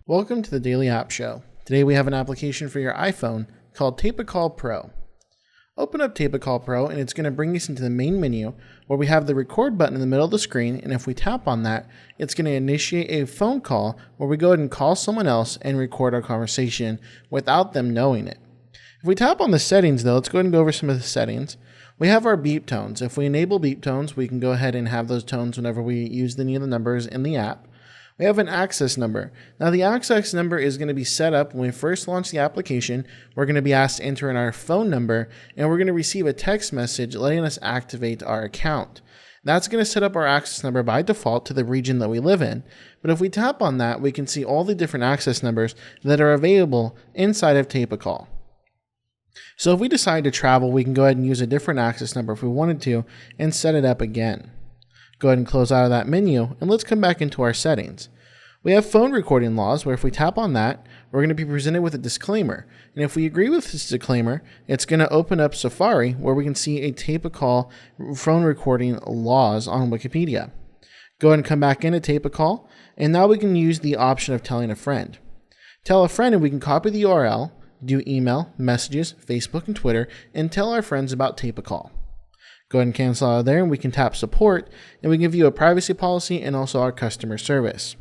Welcome to the Daily App Show. Today we have an application for your iPhone called Tape-A-Call Pro. Open up Tape-A-Call Pro and it's going to bring us into the main menu where we have the record button in the middle of the screen, and if we tap on that, it's going to initiate a phone call where we go ahead and call someone else and record our conversation without them knowing it. If we tap on the settings though, let's go ahead and go over some of the settings. We have our beep tones. If we enable beep tones, we can go ahead and have those tones whenever we use any of the numbers in the app. We have an access number. Now the access number is going to be set up when we first launch the application. We're going to be asked to enter in our phone number, and we're going to receive a text message letting us activate our account. That's going to set up our access number by default to the region that we live in. But if we tap on that, we can see all the different access numbers that are available inside of Tape-A-Call. So if we decide to travel, we can go ahead and use a different access number if we wanted to and set it up again. Go ahead and close out of that menu, and let's come back into our settings. We have phone recording laws, where if we tap on that, we're going to be presented with a disclaimer. And if we agree with this disclaimer, it's going to open up Safari, where we can see a Tape-A-Call phone recording laws on Wikipedia. Go ahead and come back into Tape-A-Call, and now we can use the option of telling a friend. Tell a friend, and we can copy the URL, do email, messages, Facebook, and Twitter, and tell our friends about Tape-A-Call. Go ahead and cancel out of there, and we can tap support, and we can view a privacy policy and also our customer service.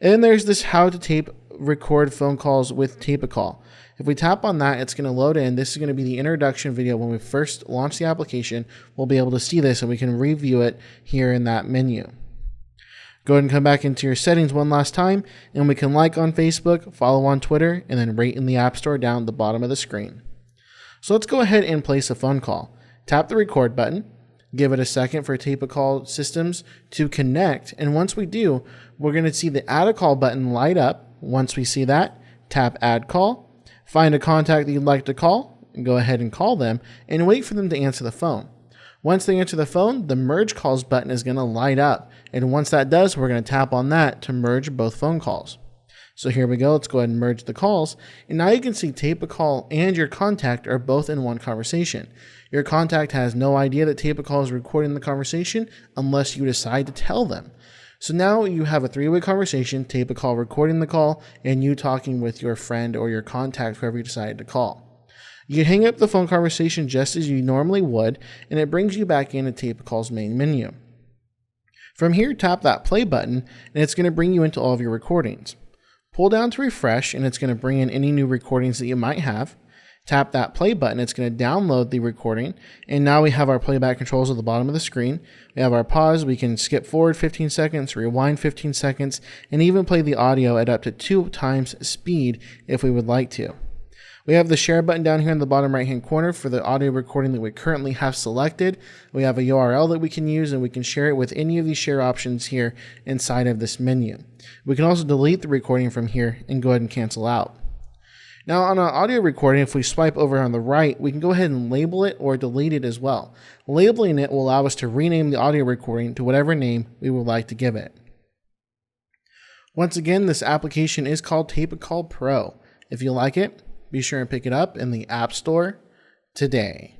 And then there's this how to record phone calls with Tape-A-Call. If we tap on that, it's going to load in. This is going to be the introduction video. When we first launch the application, we'll be able to see this, and we can review it here in that menu. Go ahead and come back into your settings one last time, and we can like on Facebook, follow on Twitter, and then rate in the App Store down at the bottom of the screen. So let's go ahead and place a phone call. Tap the record button, give it a second for Tape-A-Call systems to connect, and once we do, we're going to see the add a call button light up. Once we see that, tap add call, find a contact that you'd like to call, and go ahead and call them, and wait for them to answer the phone. Once they answer the phone, the merge calls button is going to light up, and once that does, we're going to tap on that to merge both phone calls. So here we go. Let's go ahead and merge the calls. And now you can see Tape-A-Call and your contact are both in one conversation. Your contact has no idea that Tape-A-Call is recording the conversation unless you decide to tell them. So now you have a three-way conversation, Tape-A-Call recording the call, and you talking with your friend or your contact, whoever you decided to call. You can hang up the phone conversation just as you normally would, and it brings you back into Tape-A-Call's main menu. From here, tap that play button, and it's going to bring you into all of your recordings. Pull down to refresh, and it's going to bring in any new recordings that you might have. Tap that play button, it's going to download the recording, and now we have our playback controls at the bottom of the screen. We have our pause, we can skip forward 15 seconds, rewind 15 seconds, and even play the audio at up to 2 times speed if we would like to. We have the share button down here in the bottom right hand corner for the audio recording that we currently have selected. We have a URL that we can use, and we can share it with any of these share options here inside of this menu. We can also delete the recording from here and go ahead and cancel out. Now on our audio recording, if we swipe over on the right, we can go ahead and label it or delete it as well. Labeling it will allow us to rename the audio recording to whatever name we would like to give it. Once again, this application is called Tape-A-Call Pro. If you like it, be sure and pick it up in the App Store today.